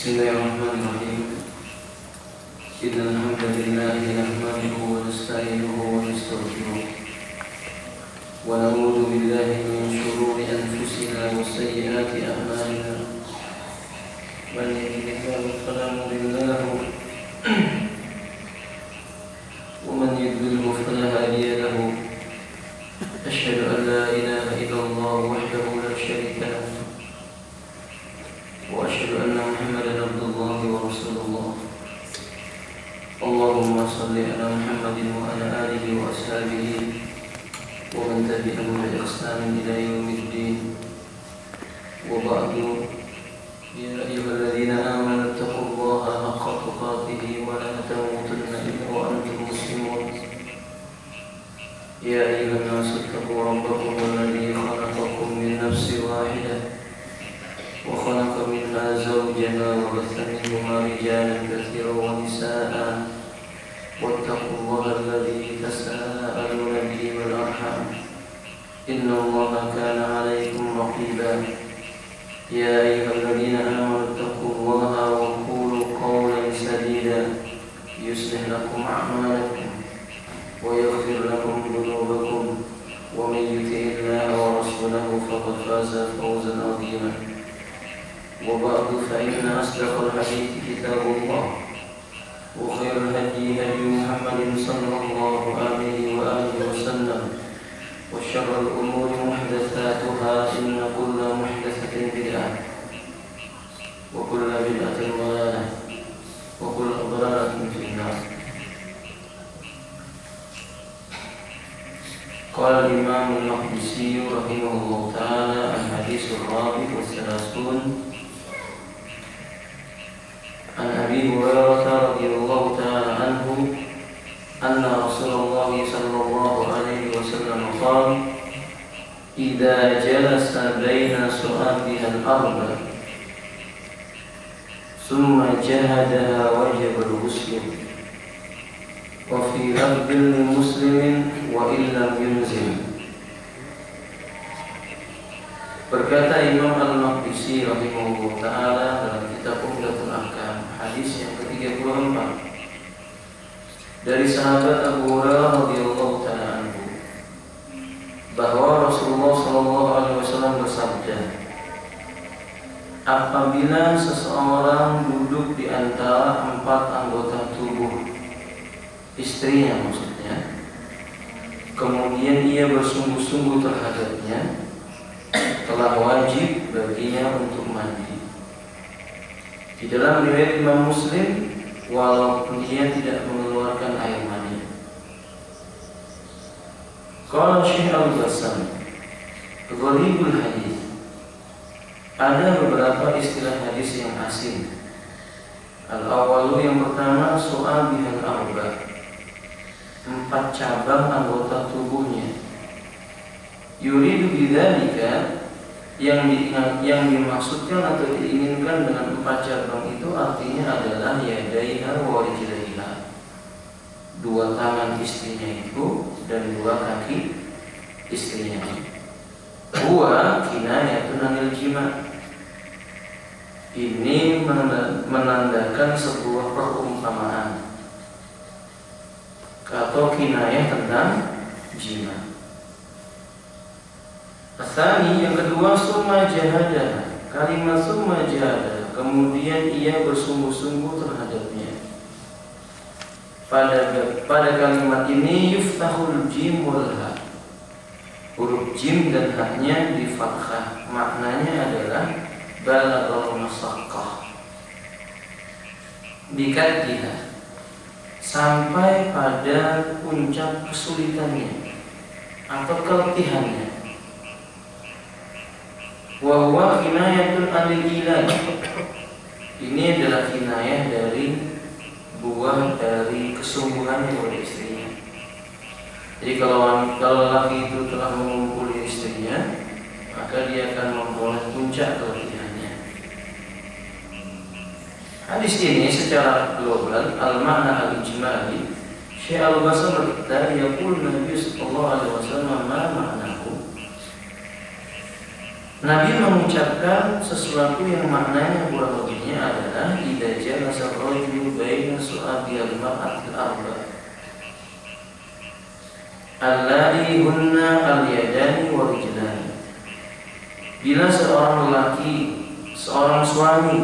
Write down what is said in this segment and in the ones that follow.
Bismillahirrahmanirrahim. Innal hamdalillah nahmaduhu wa nasta'inuhu wa nastaghfiruh wa na'udzu billahi min shururi anfusina wa sayyiati a'malina. Man yahdihillahu fala mudilla lahu wa man yudlilhu fala hadiya lahu. Asyhadu an la ilaha illallah wahdahu la syarika lahu wa asyhadu anna Muhammadan abdullahi wa rasulullah. Allahumma salli ala Muhammadin wa ala alihi wa ashabihi wa man tabi'ahum bi ihsanin ila yaumiddin. Wa ba'du, ya ayyuhalladzina amanu taqullaha haqqa tuqatih wa la tamutunna illa wa antum muslimun. Ya ayyuhan nasu taqu rabbakum alladzi khalaqakum min nafsin wahidah wa khalaqa minha zawjaha wa batha minhuma rijalan katsiran wa nisaa. Wattaqullaha alladzi tasaaluna bihi wal arham. Innallaha kana 'alaykum raqiba. Ya ayyuhalladzina amanu taqullaha wa qulu qawlan sadida yuslih lakum a'malakum wa yaghfir lakum dhunubakum wa man yuti'illaha wa rasulahu faqad faza fawzan 'azima. Wa ba'du, fa inna asdaqal hadithi kitabullah wa khairal hadyi hadyu Muhammadin sallallahu alaihi wa alihi wasallam wa syarrul umuri muhdatsatuha inna kulla muhdatsatin bid'ah wa kulla bid'atin dhalalah wa kulla dhalalatin finnar. Qala al-Imam al-Maqdisi rahimahullah ta'ala al-haditsul rabi' wa thalathun an Abi Hurairah radhiyallahu ta'ala anhu anna Rasulullah sallallahu alaihi wasallam qala idza jalasa baina su'abiha al-arba thumma jahadaha wajaba al-ghusl wa fi lafdhin muslimin wa illam yunzil. Berkata Imam Al-Maqdisi rahimahullah ta'ala dalam kitab Umdatul Ahkam, hadis yang ke-34 dari sahabat Abu Hurairah radhiyallahu ta'ala anhu, bahwa Rasulullah sallallahu alaihi wasallam bersabda, apabila seseorang duduk di antara 4 anggota tubuh istrinya maksudnya, kemudian ia bersungguh-sungguh terhadapnya, telah wajib baginya untuk mandi. Di dalam riwayat Imam Muslim, walaupun dia tidak mengeluarkan air mani. Qala Syekh Al-Bassam, gharibul hadis, ada beberapa istilah hadis yang asing. Al-awwalu, yang pertama, su'abihal arba, 4 cabang anggota tubuhnya. Yuridu bidzalika, yang dimaksudkan atau diinginkan dengan 4 cabang itu artinya adalah yadaiha wa rijlaiha, 2 tangan istrinya itu dan 2 kaki istrinya. Huwa kinayatun anil jima', ini menandakan sebuah perumpamaan atau kinayah tentang jima'. Asani, yang kedua, summa jahada, kalimat summa jahada, kemudian ia bersungguh-sungguh terhadapnya. Pada kalimat ini yuftahul jim wal ha, huruf jim dan haknya di fathah, maknanya adalah balaghal masaqqah, dikatnya sampai pada puncak kesulitannya atau keletihannya. Wa huwa kinayatun anil ilaj, ini adalah kinayah dari buah dari kesungguhannya oleh istrinya. Jadi kalau lelaki itu telah mengumpuli istrinya, maka dia akan memperoleh puncak keletihannya. Hadis ini secara global, al-makna al-ijmali, Syekh Al-Bassam berkata, yaqul Nabi sallallahu alaihi wasallam ma ma'nahu, Nabi mengucapkan sesuatu yang maknanya kurang lebihnya adalah idza jalasa rajulu baina su'abil mar'atil arba' allati hunna al-yadani wa rijlani. Bila seorang lelaki, seorang suami,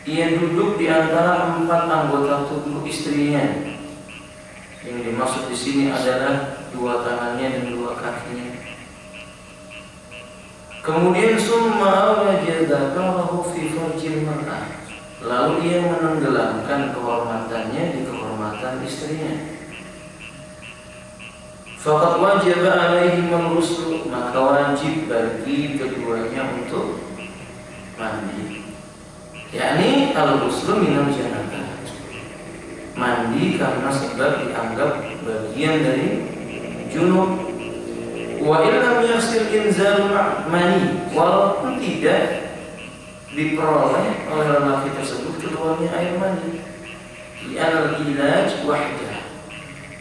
ia duduk di antara 4 anggota tubuh istrinya. Yang dimaksud di sini adalah 2 tangannya dan 2 kakinya. Kemudian summa awraja dzakarahu fi farjil mar'ah. Lalu ia menenggelamkan kehormatannya di kehormatan istrinya. Faqad wajaba alaihim al-ghusl, maka wajib bagi keduanya untuk mandi. Yakni al-ghusl minal janabah. Mandi karena sebab dianggap bagian dari junub. Wa illam yasil inzal mani, walaupun tidak diperoleh oleh lelaki tersebut keluarnya air mani, li'anal ilaj wahdah,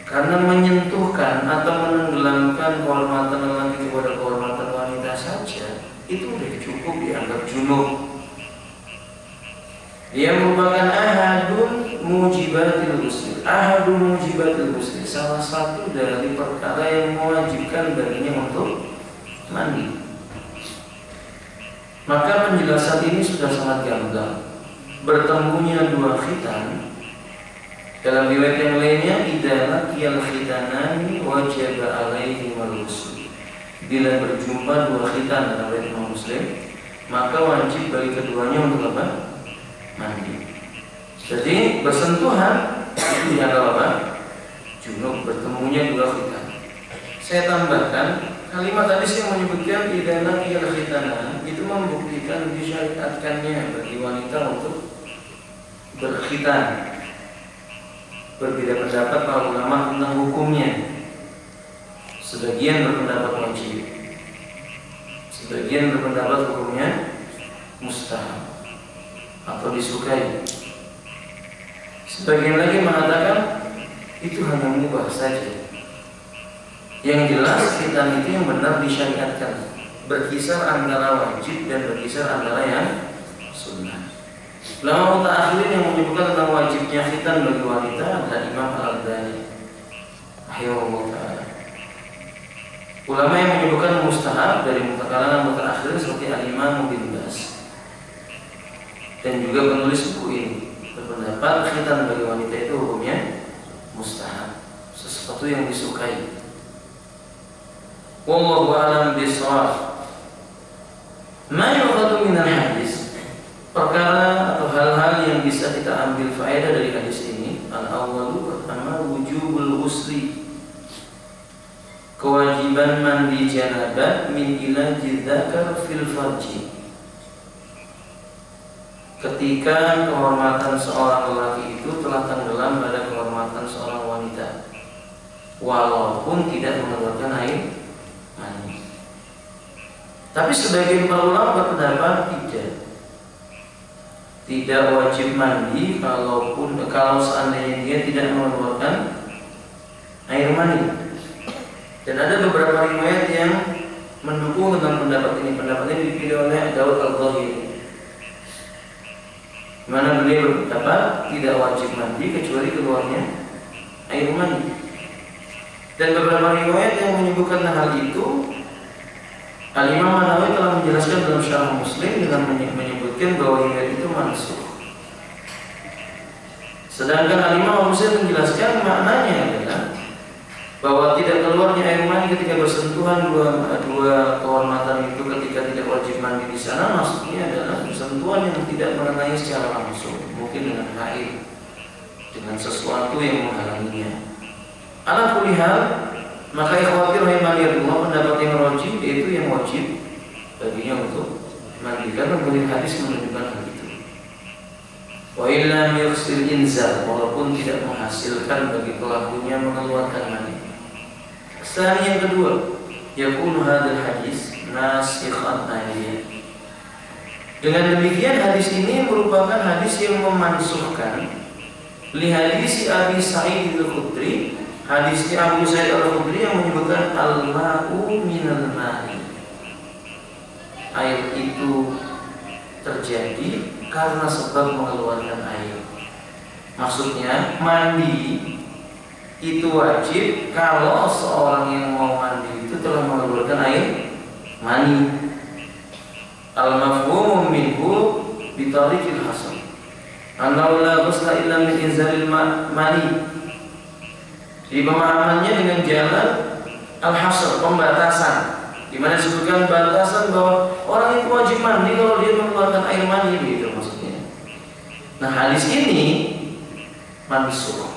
karena menyentuhkan atau menenggelamkan kehormatan lelaki kepada kehormatan wanita saja itu sudah cukup dianggap junub. Dia merupakan ahadun mujibatil ghusl. Ahadun mujibatil ghusl, salah satu dari perkara yang mewajibkan baginya untuk mandi. Maka penjelasan ini sudah sangat gamblang. Bertemunya 2 khitan, dalam riwayat yang lainnya idza laqiyal khitanani wajaba alaihim al-ghusl. Bila berjumpa 2 khitan dalam riwayat Imam Muslim, maka wajib bagi keduanya untuk apa? Mandi. Jadi bersentuhan itu dianggap apa? Junub. Bertemunya 2 khitan. Saya tambahkan kalimat tadi saya menyebutkan idza laqiyal khitana, itu membuktikan disyariatkannya bagi wanita untuk berkhitan. Berbeda pendapat para ulama tentang hukumnya. Sebagian berpendapat wajib, sebagian berpendapat hukumnya mustahab atau disukai. Sebagian lagi mengatakan itu hanya mubah saja. Yang jelas khitan itu yang benar disyariatkan, berkisar antara wajib dan berkisar antara yang sunnah. Ulama mutaakhirin yang menyebutkan tentang wajibnya khitan bagi wanita adalah Imam Al-Albani rahimahullah ta'ala. Ulama yang menyebutkan mustahab dari kalangan mutaakhirin seperti Al-Imam Ibnu Baz dan juga penulis buku ini berpendapat khitan bagi wanita itu hukumnya mustahab, sesuatu yang disukai. Wallahu a'lam bishawab. Ma yu'khadhu min al-hadis, perkara atau hal-hal yang bisa kita ambil faedah dari hadis ini. Al-awwalu, pertama, wujubul ghusli, kewajiban mandi janabah min ilaji dzakar fil farji, ketika kehormatan seorang lelaki itu telah tenggelam pada kehormatan seorang wanita, walaupun tidak mengeluarkan air mani. Tapi sebagian para ulama berpendapat tidak wajib mandi kalau seandainya dia tidak mengeluarkan air mani. Dan ada beberapa riwayat yang mendukung dengan pendapat ini. Pendapat ini dipilih oleh Daud Al-Dhahiri, mana beliau berpendapat tidak wajib mandi kecuali keluarnya air mani. Dan beberapa riwayat yang menyebutkan hal itu, Al-Imam An-Nawawi telah menjelaskan dalam Syarah Muslim dengan menyebutkan bahwa riwayat itu mansukh. Sedangkan Al-Imam Muslim menjelaskan maknanya adalah bahwa tidak keluarnya air mani ketika bersentuhan dua kehormatan itu ketika tidak wajib mandi di sana, maksudnya adalah sentuhan yang tidak mengenai secara langsung, mungkin dengan haid, dengan sesuatu yang menghalanginya. Ala kulli hal, maka ikhwatir rahimahullah, pendapat yang rajih yaitu yang wajib baginya untuk mandi, karena boleh hadis menunjukkan hal itu. Wa illam yughsil inzal, walaupun tidak menghasilkan bagi pelakunya mengeluarkan mani. Kesan yang kedua, yakunu hadzal hadis nasikhan ayat. Dengan demikian hadis ini merupakan hadis yang memansuhkan li hadis Abi Sa'id Al-Khudri, hadisnya Abu Sa'id Al-Khudri yang menyebutkan al-ma'u minal ma'i. air itu terjadi karena sebab mengeluarkan air. Maksudnya mandi itu wajib kalau seorang yang mau mandi itu telah mengeluarkan air mani. Al-mafhumu minhu bitariqil hasr. Annahu la ghusla illa min inzalil mani. Di pemahamannya dengan jalan al-hasr, pembatasan, di mana disebutkan batasan bahwa orang itu wajib mandi kalau dia mengeluarkan air mani, gitu maksudnya. Nah, hadis ini mansukh.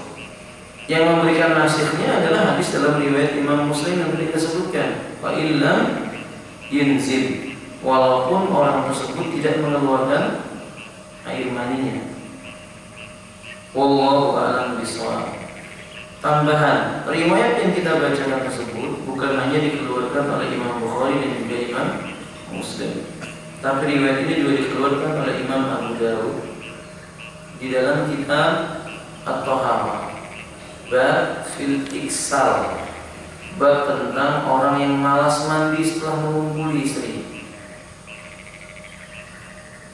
Yang memberikan nasikhnya adalah hadis dalam riwayat Imam Muslim yang tadi kita sebutkan, fa illam yunzil, walaupun orang tersebut tidak mengeluarkan air maninya. Wallahu a'lam bishawab. Tambahan, riwayat yang kita bacakan tersebut bukan hanya dikeluarkan oleh Imam Bukhari dan juga Imam Muslim, tapi riwayat ini juga dikeluarkan oleh Imam Abu Dawud di dalam kitab At-Taharah, bab fil iksal, bab tentang orang yang malas mandi setelah mengumpuli istri.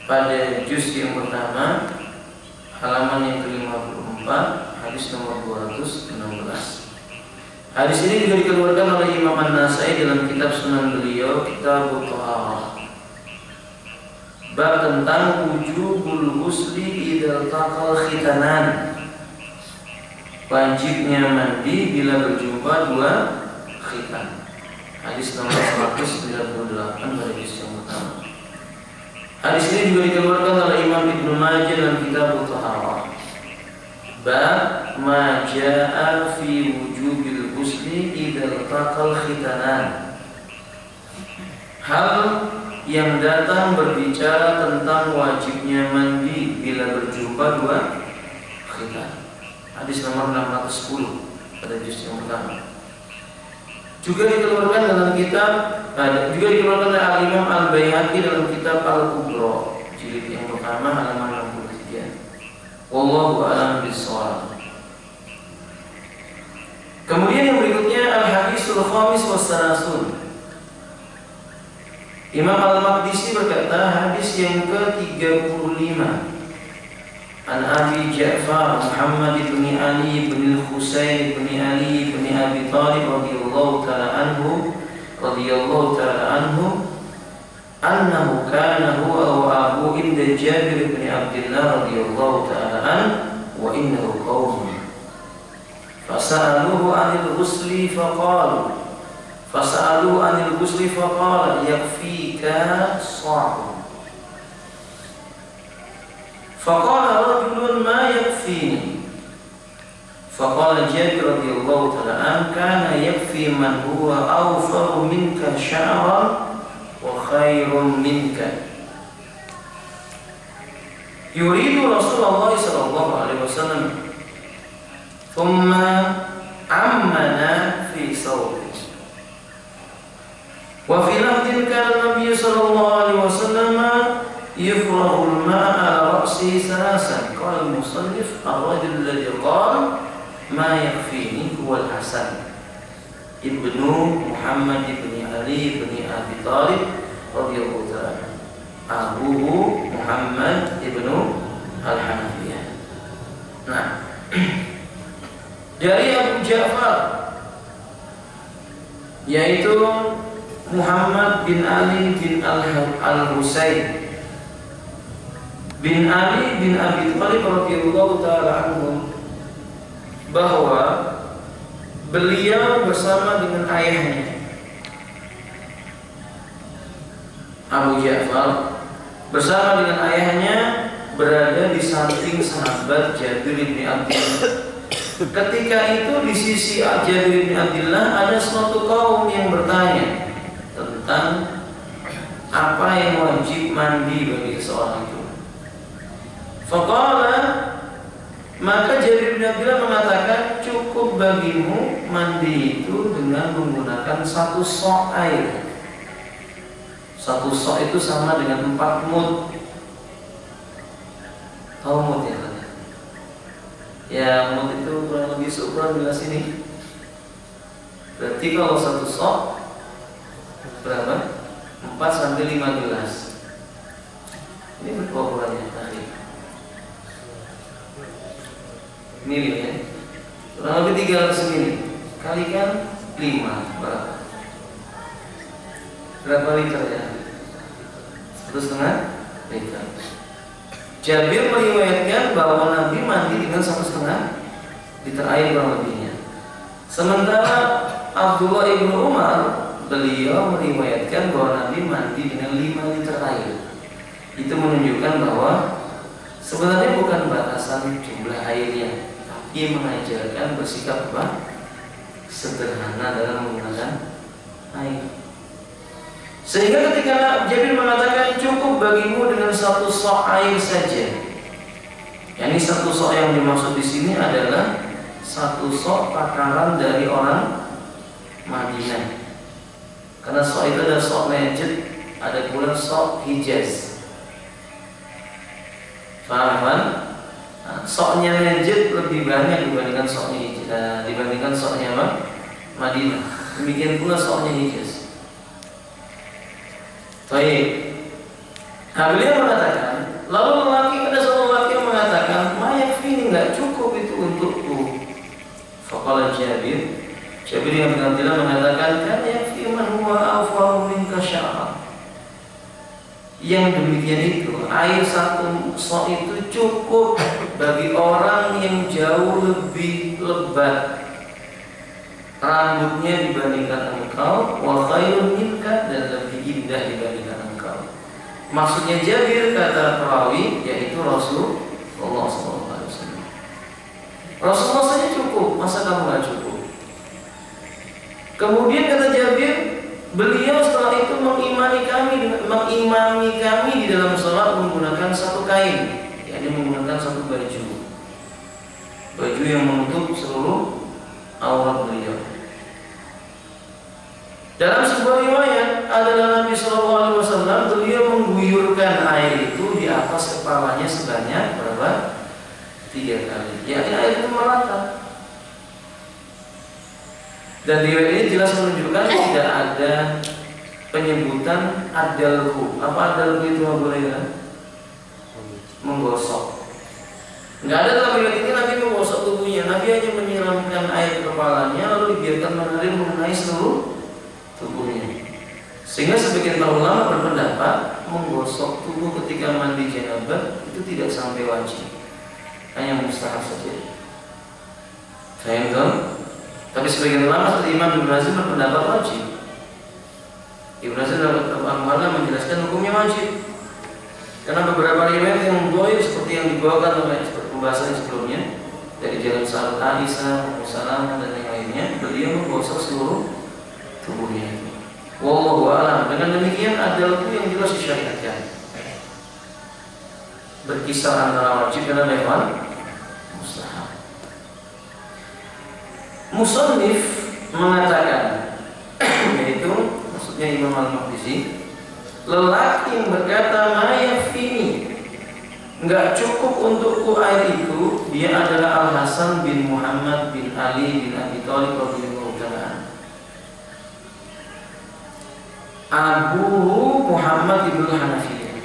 Pada juz yang pertama, halaman yang ke-54, hadis nomor 216. Hadis ini juga dikeluarkan oleh Imam An-Nasai dalam kitab Sunan beliau, Kitab At-Taharah, bab tentang wujubul ghusli idza taqal khitanan, wajibnya mandi bila berjumpa dua khitan. Hadis nomor 198 pada hadis yang pertama. Hadis ini juga dikeluarkan oleh Imam Ibnu Majah dalam kitab At-Taharah, bab ma jaa fi wujubil ghusli idza taqal khitanan, hal yang datang berbicara tentang wajibnya mandi bila berjumpa dua khitan. Hadis nomor 610 pada juz yang pertama. Juga dikeluarkan dalam kitab, juga dikeluarkan oleh Al-Imam Al-Baihaqi dalam kitab Al-Kubra jilid yang pertama halaman 63. Wallahu a'lam bishawab. Kemudian yang berikutnya Al-Hadisul Khamis was-Salasun. Imam Al-Maqdisi berkata, hadis yang ke-35. An Abi Ja'far Muhammad bin Ali bin Husain bin Ali bin Abi Thalib radhiyallahu ta'ala anhu annahu kana huwa wa Abu inda Jabir bin Abdullah radhiyallahu ta'ala anhu wa innahu qaumun fasa'aluhu 'anil ghusli faqala yakfika sha'un. Faqala rajulun ma yakfini. Faqala Jabir radhiyallahu ta'ala an kana yakfi man huwa awfaru minka sya'ran wa khairun minka. Yuridu Rasulullah sallallahu alaihi wasallam thumma ammana fi sawbi. Wa fi lafdhin kana Nabi sallallahu alaihi wasallam yufrahul ma'a ra'si salasan. Qala al-musannif ar-rajul alladhi qala ma yakfini huwa al-Hasan ibnu Muhammad ibn Ali ibn Abi Thalib radhiyallahu ta'ala. Abuhu Muhammad ibnu Al-Hanafiyah. Nah, dari Abu Ja'far yaitu Muhammad bin Ali bin Al-Husain bin Ali bin Abi Thalib radhiyallahu ta'ala anhu, bahwa beliau bersama dengan ayahnya Abu Ja'far bersama dengan ayahnya berada di samping sahabat Jabir bin Abdullah. Ketika itu di sisi Jabir bin Abdullah ada suatu kaum yang bertanya tentang apa yang wajib mandi bagi seorang itu. Faqala, maka Jabir bin Abdullah mengatakan, cukup bagimu mandi itu dengan menggunakan 1 sok air. 1 sok itu sama dengan 4 mud. Tahu mud ya kan? Ya, mud itu kurang lebih seukuran gelas ini. Berarti kalau 1 sok berapa? 4 sampai 15. Ini berapa bulannya tadi? Mili ya. Kurang lebih 300 mili. Kalikan 5 berapa? Berapa liter ya? 1,5 liter. Jabir meriwayatkan bahwa Nabi mandi dengan 1,5 liter air kurang lebihnya. Sementara Abdullah ibnu Umar, beliau meriwayatkan bahwa Nabi mandi dengan 5 liter air. Itu menunjukkan bahwa sebenarnya bukan batasan jumlah airnya, tapi mengajarkan bersikap apa? Sederhana dalam menggunakan air. Sehingga ketika Jabir mengatakan cukup bagimu dengan 1 sok air saja, yakni 1 sok yang dimaksud di sini adalah 1 sok takaran dari orang Madinah. Karena sok itu ada sok Najd, ada pula sok Hijaz. Paham kan? Nah, soknya Najd lebih banyak dibandingkan soknya dibandingkan soknya apa? Madinah. Demikian pula soknya Hijaz. Baik. Nah, beliau mengatakan, lalu ada seorang lelaki yang mengatakan, "Mayakfini, enggak cukup itu untukku." Faqala Jabir yang bergantilah mengatakan, "Kan yakfi man huwa awfaru minka sya'ra." Yang demikian itu, air 1 sok itu cukup bagi orang yang jauh lebih lebat rambutnya dibandingkan engkau, wa khairun minka, dan lebih indah dibandingkan engkau. Maksudnya Jabir, kata perawi, yaitu Rasulullah SAW. Rasulullah saja cukup, masa kamu gak cukup? Kemudian kata Jabir, beliau setelah itu mengimami kami di dalam sholat menggunakan 1 kain, yakni menggunakan 1 baju yang menutup seluruh aurat beliau. Dalam sebuah riwayat adalah Nabi SAW, beliau mengguyurkan air itu di atas kepalanya sebanyak berapa? 3 kali. Yakni air itu merata. Dan riwayat ini jelas menunjukkan tidak ada penyebutan adalku. Apa adalku itu Abu Hurairah? Menggosok. Nggak ada dalam riwayat ini Nabi menggosok tubuhnya. Nabi hanya menyiramkan air ke kepalanya lalu dibiarkan mengalir mengenai seluruh tubuhnya. Sehingga sebagian para ulama berpendapat menggosok tubuh ketika mandi janabah itu tidak sampai wajib, hanya mustahab saja. Paham kan? Tapi sebagian ulama seperti Imam Ibnu Hazm berpendapat wajib. Ibnu Hazm dalam menjelaskan hukumnya wajib. Karena beberapa riwayat yang dhaif seperti yang dibawakan oleh pembahasan sebelumnya dari jalan Sa'ad Aisyah, Musalamah dan yang lainnya, beliau menggosok seluruh tubuhnya. Wallahu a'lam. Dengan demikian adalku yang jelas disyariatkan. Berkisar antara wajib dan level mustahab. Musannif mengatakan, yaitu maksudnya Imam Al-Maqdisi, lelaki yang berkata mayafini, enggak cukup untukku air itu, dia adalah Al-Hasan bin Muhammad bin Ali bin Abi Thalib radhiyallahu ta'ala. Abu Muhammad ibn Hanafiyah,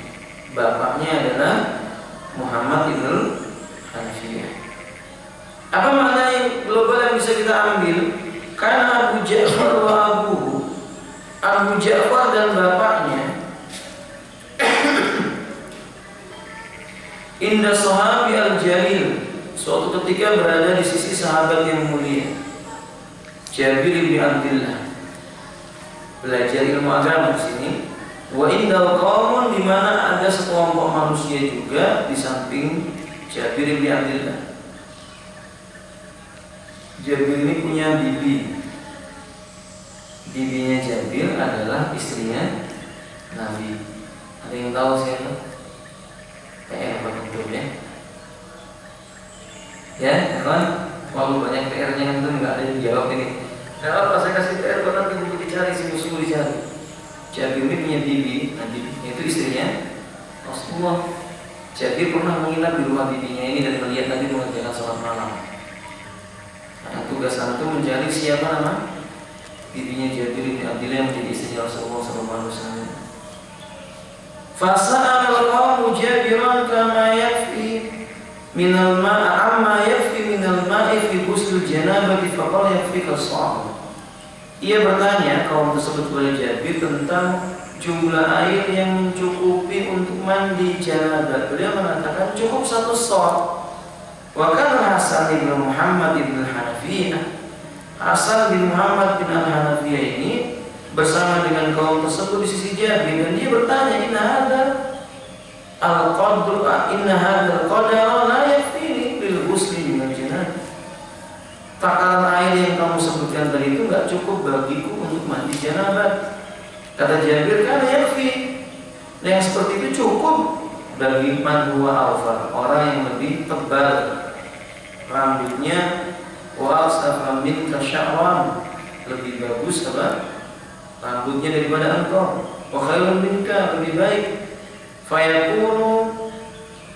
bapaknya adalah Muhammad ibn Hanafiyah. Apa makna yang global yang bisa kita ambil? Karena Abu Ja'far wa Abu Ja'far dan bapaknya inda sahabi al-jalil, suatu ketika berada di sisi sahabat yang mulia Jabir bin Abdullah, belajar ilmu agama di sini. Wa indal qaumun, di mana ada sekelompok manusia juga di samping Jabir bin Abdullah. Jabir ini punya bibi. Bibinya Jabir adalah istrinya Nabi. Ada yang tahu siapa? PR apa bentuknya? Ya, kan? Walau banyak PR-nya itu nggak ada yang jawab ini. Kenapa saya kasih PR? Karena tunggu dicari, sungguh-sungguh dicari. Jabir ini punya bibi, Nabi itu istrinya Rasulullah. Jabir pernah menginap di rumah bibinya ini dan melihat Nabi mengerjakan sholat malam. Nah, tugas itu mencari siapa nama bibinya Jabir bin Abdullah yang menjadi istrinya Rasulullah SAW. Fasa'al al-qawmu Jabiran kama yakfi minal ma'a amma yakfi minal ma'i fi ghusl janabati faqala yakfika as-sa'a. Ia bertanya kaum tersebut kepada Jabir tentang jumlah air yang mencukupi untuk mandi janabah. Beliau mengatakan cukup 1 sa'. Wa kana Hasan bin Muhammad bin Hanafiyah. Hasan bin Muhammad bin Hanafiyah ini bersama dengan kaum tersebut di sisi Jabir, dan dia bertanya, inna hadzal qadara la yakfini lil ghusli min al-janabah. Takaran air yang kamu sebutkan tadi itu enggak cukup bagiku untuk mandi janabah. Kata Jabir, kan yakfi. Yang seperti itu cukup bagi man huwa awfar, orang yang lebih tebal rambutnya, wa asfa min kasya'ran, lebih bagus apa? Rambutnya daripada engkau, wa khairun minka, lebih baik. Fayakunu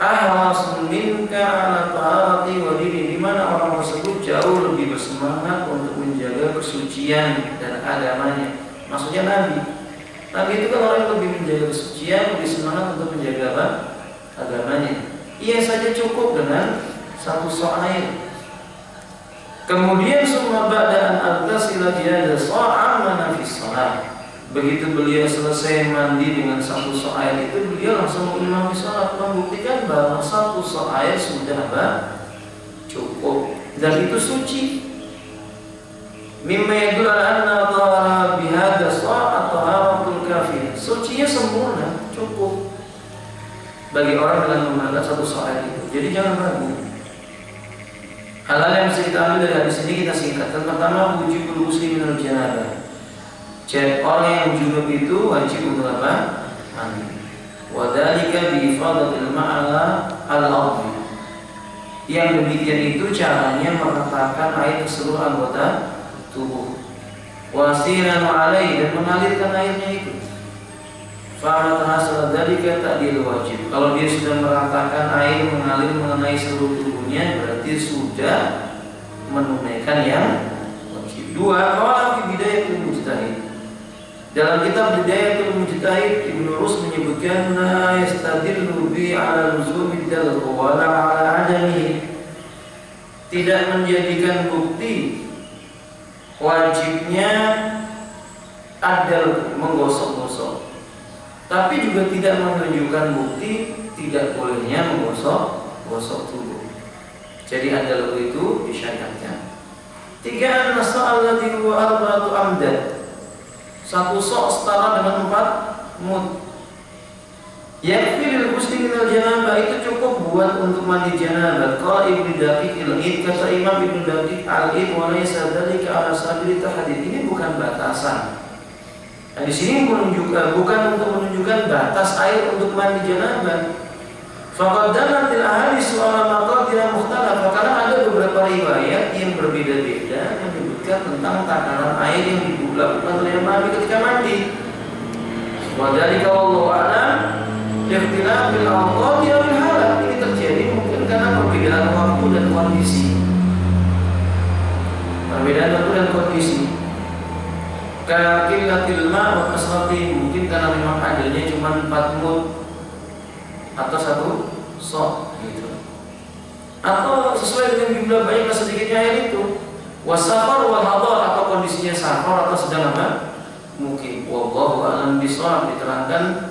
ahrasun minka ala taharati wa dini, di mana orang tersebut jauh lebih bersemangat untuk menjaga kesucian dan agamanya. Maksudnya Nabi itu kan orang yang lebih menjaga kesucian, lebih semangat untuk menjaga apa? Agamanya. Ia saja cukup dengan 1 sa' air. Kemudian summa ba'da an agtasila bihadza sa'am manafis shalah. Begitu beliau selesai mandi dengan 1 sa' air itu, beliau langsung mengimami salat, membuktikan bahwa 1 sa' air sudah cukup dan itu suci. Mimma yadullu anna dhahara bihadza sa' taharatul kafir. Sucinya sempurna, cukup bagi orang dengan menggunakan 1 sa' air itu. Jadi jangan ragu. Hal-hal yang bisa kita ambil dari hadis ini kita singkatkan. Pertama, wujubul ghusli minal janabah. Jadi orang yang junub itu wajib untuk apa? Mandi. Wa dzalika bi ifadatil ma'ala al-ardh. Yang demikian itu caranya meratakan air ke seluruh anggota tubuh. Wasilan 'alaihi, dan mengalirkan airnya itu. Fa hasal dzalika ta'dil wajib. Kalau dia sudah meratakan air mengalir mengenai seluruh tubuhnya, berarti sudah menunaikan yang wajib. 2, qala fi bidayatul mujtahid. Dalam kitab Bidayatul Mujtahid, Ibnu Rus menyebutkan la yastadillu bi 'ala luzumi dalil wa la 'ala 'adamihi. Tidak menjadikan bukti wajibnya adal menggosok-gosok, tapi juga tidak menunjukkan bukti tidak bolehnya menggosok-gosok tubuh. Jadi adal itu disyariatkan. 3, an-nasa' alladhi huwa arba'atu amdad. 1 sa' setara dengan 4 mud. Yakfi lil ghusli minal janabah, itu cukup buat untuk mandi janabah. Qala Ibnu Daqiq al-Id, kata Imam Ibnu Daqiq al-Id, wa laysa dzalika 'ala sabili tahdid. Ini bukan batasan. Nah, di sini menunjukkan bukan untuk menunjukkan batas air untuk mandi janabah. Faqad dalatil ahadits 'ala maqadir mukhtalaf. Karena ada beberapa riwayat yang berbeda-beda menyebutkan tentang takaran air yang dilakukan oleh Nabi ketika mandi. Wa dzalika wallahu a'lam ikhtilafil awqati wal halat. Ini terjadi mungkin karena perbedaan waktu dan kondisi. Perbedaan waktu dan kondisi. Kaqillatil ma' wa kasrati, mungkin karena memang adanya cuma 4 mud atau 1 sa' gitu. Atau sesuai dengan jumlah banyak atau sedikitnya air itu. Wasafar wal hadar, atau kondisinya safar atau sedang apa? Mungkin. Wallahu a'lam bishawab, diterangkan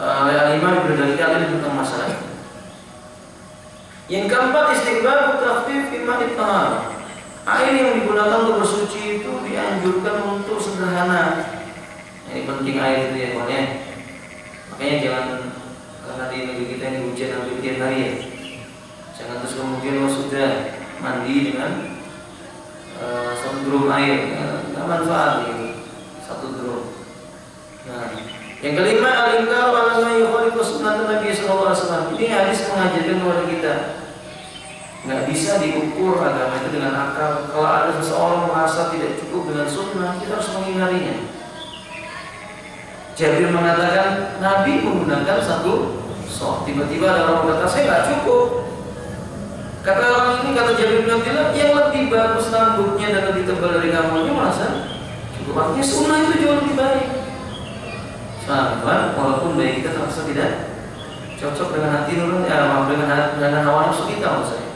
oleh Imam Ibnu Daqiq tentang masalah ini. Yang keempat, istihbab takhfif fi ma'i tahar. Air yang digunakan untuk bersuci itu dianjurkan untuk sederhana. Ini penting air itu ya, Pak ya. Makanya jangan, karena di negeri kita ini hujan hampir tiap hari ya. Jangan terus kemudian sudah mandi dengan 1 drum air, nggak manfaat gitu. 1 drum. Nah, yang kelima, al-inkar ala ma yukhalifu sunnah Nabi sallallahu alaihi wasallam. Ini hadis mengajarkan kepada kita, nggak bisa diukur agama itu dengan akal. Kalau ada seseorang merasa tidak cukup dengan sunnah, kita harus mengingkarinya. Jabir mengatakan Nabi menggunakan 1 sa'. Tiba-tiba ada orang berkata, saya nggak cukup. Kata orang ini, kata Jabir bin Abdullah, yang lebih bagus rambutnya dan lebih tebal dari kamu, merasa cukup. Artinya sunnah itu jauh lebih baik. 1 Walaupun bayi kita terasa tidak cocok dengan hati nurani, dengan hawa nafsu kita maksudnya.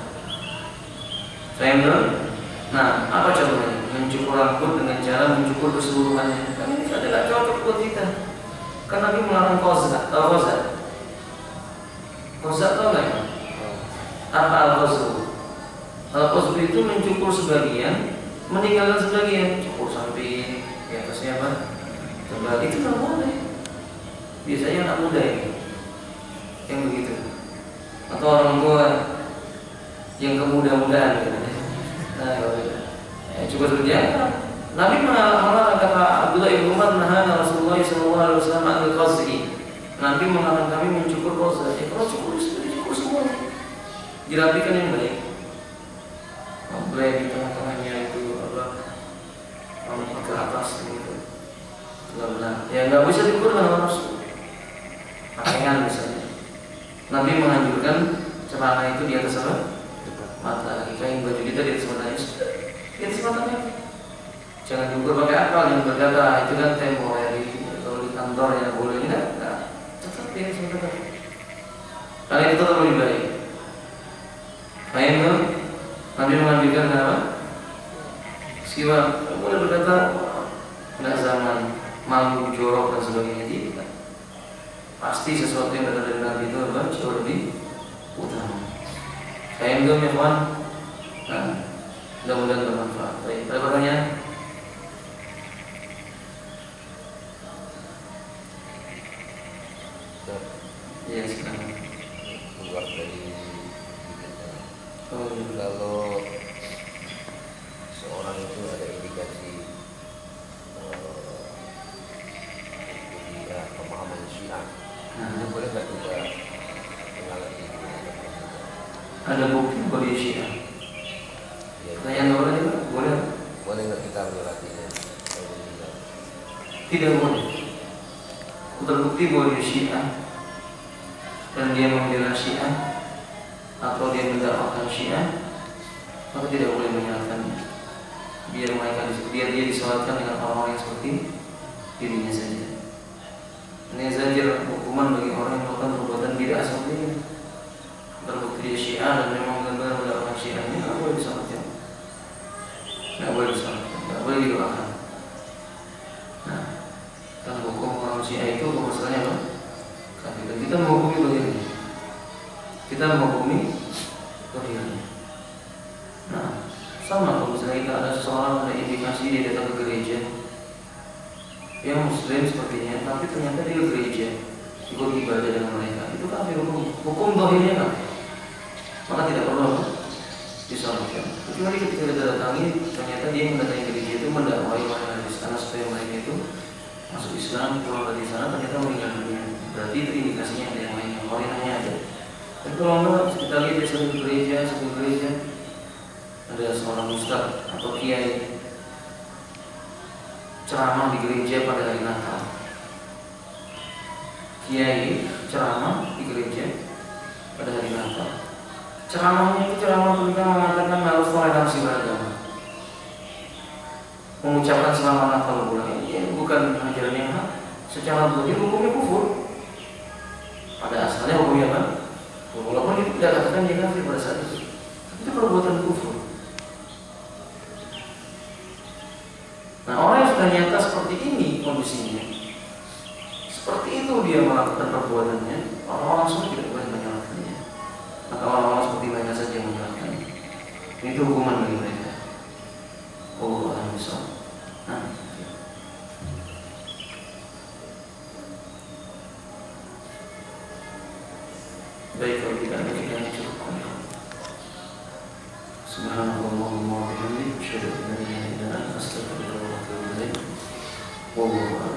Saya bilang, nah apa contohnya? Mencukur rambut dengan cara mencukur keseluruhannya. Kan ini tidak cocok buat kita. Kan Nabi melarang qazah. Tahu qazah? Qazah tahu nggak? Apa al-qazah? Al-qazah itu mencukur sebagian, meninggalkan sebagian. Cukur samping, di atasnya apa? Terbalik, itu nggak boleh. Biasanya anak muda ini yang begitu, atau orang tua yang kemudah-mudahan gitu. Nah, cukup seperti Nabi melarang, kata Abdullah ibn Umar, nahana Rasulullah SAW anil qazzi. Nabi melarang kami mencukur qazah. Kalau cukur semua, dirapikan yang baik. Boleh di tengah-tengahnya itu apa ke atas gitu. Benar-benar. Ya nggak bisa diukur dengan nafsu. Pakaian misalnya. Nabi menganjurkan celana itu di atas apa? Mata. Kain baju kita di atas matanya. Di atas matanya. Jangan diukur pakai akal yang berkata itu kan temporary. Kalau di kantor ya boleh enggak? Tetap di atas mata. Kalian itu tetap lebih baik. Kain itu Nabi menganjurkan apa? Siwak. Boleh berkata enggak zaman malu jorok dan sebagainya tidak. Pasti sesuatu yang berada dari Nabi itu adalah jauh lebih utama. Kain itu memang, mudah-mudahan bermanfaat. Baik, ada pertanyaan? Ya sekarang. Keluar dari kalau seorang itu ada indikasi pemahaman Syiah, itu boleh nggak kita mengalami? Ada bukti bagi Syiah. Pertanyaan orang itu boleh? Boleh nggak kita melatihnya? Tidak boleh. Terbukti bahwa dia Syiah dan dia membela Syiah atau dia mendakwakan Syiah, maka tidak boleh menyalahkannya. Biar dia disolatkan dengan orang-orang yang seperti dirinya saja. Ini zajir hukuman bagi orang yang melakukan perbuatan bid'ah seperti ini. Terbukti dia Syiah dan memang benar-benar mendakwakan Syiahnya, nggak boleh disolatkan, nggak boleh disolatkan, nggak boleh didoakan. Nah, kan hukum orang Syiah itu masalahnya apa? Kita menghukumi bagaimana? Kita menghukumi bagaimana? Nah, sama kalau misalnya kita ada seseorang ada indikasi dia datang ke gereja, yang muslim sepertinya, tapi ternyata dia ke gereja ikut ibadah dengan mereka, itu kan hukum dohirnya kan? Maka tidak perlu disolatkan. Kecuali ketika kita datangi, ternyata dia mendatangi gereja itu mendakwai orang di sana supaya mereka itu masuk Islam, keluar dari sana ternyata meninggal dunia. Berarti itu indikasinya ada yang lain, yang korinanya ada. Tapi kalau enggak, kita lihat dia satu gereja, ada seorang ustaz atau kiai ceramah di gereja pada hari Natal. Kiai ceramah di gereja pada hari Natal. Ceramahnya itu ceramah tentang mengatakan harus toleransi beragama, mengucapkan selamat Natal bulan ini bukan ajaran yang hak. Secara dohir hukumnya kufur. Pada asalnya hukumnya apa? Walaupun itu tidak katakan dia kafir pada saat itu perbuatan kufur. Nah, orang yang sudah nyata seperti ini kondisinya, seperti itu dia melakukan perbuatannya, orang-orang semua tidak boleh menyalahkannya. Maka orang-orang seperti mereka saja yang menyalahkannya. Itu hukuman bagi mereka. Allah Misal. Nah, baik, kalau kita ada kita cukupkan. Subhanallahumma wa bihamdihi, asyhadu an la ilaha illa anta, astaghfiruka wa atubu ilaik. Wallahu a'lam.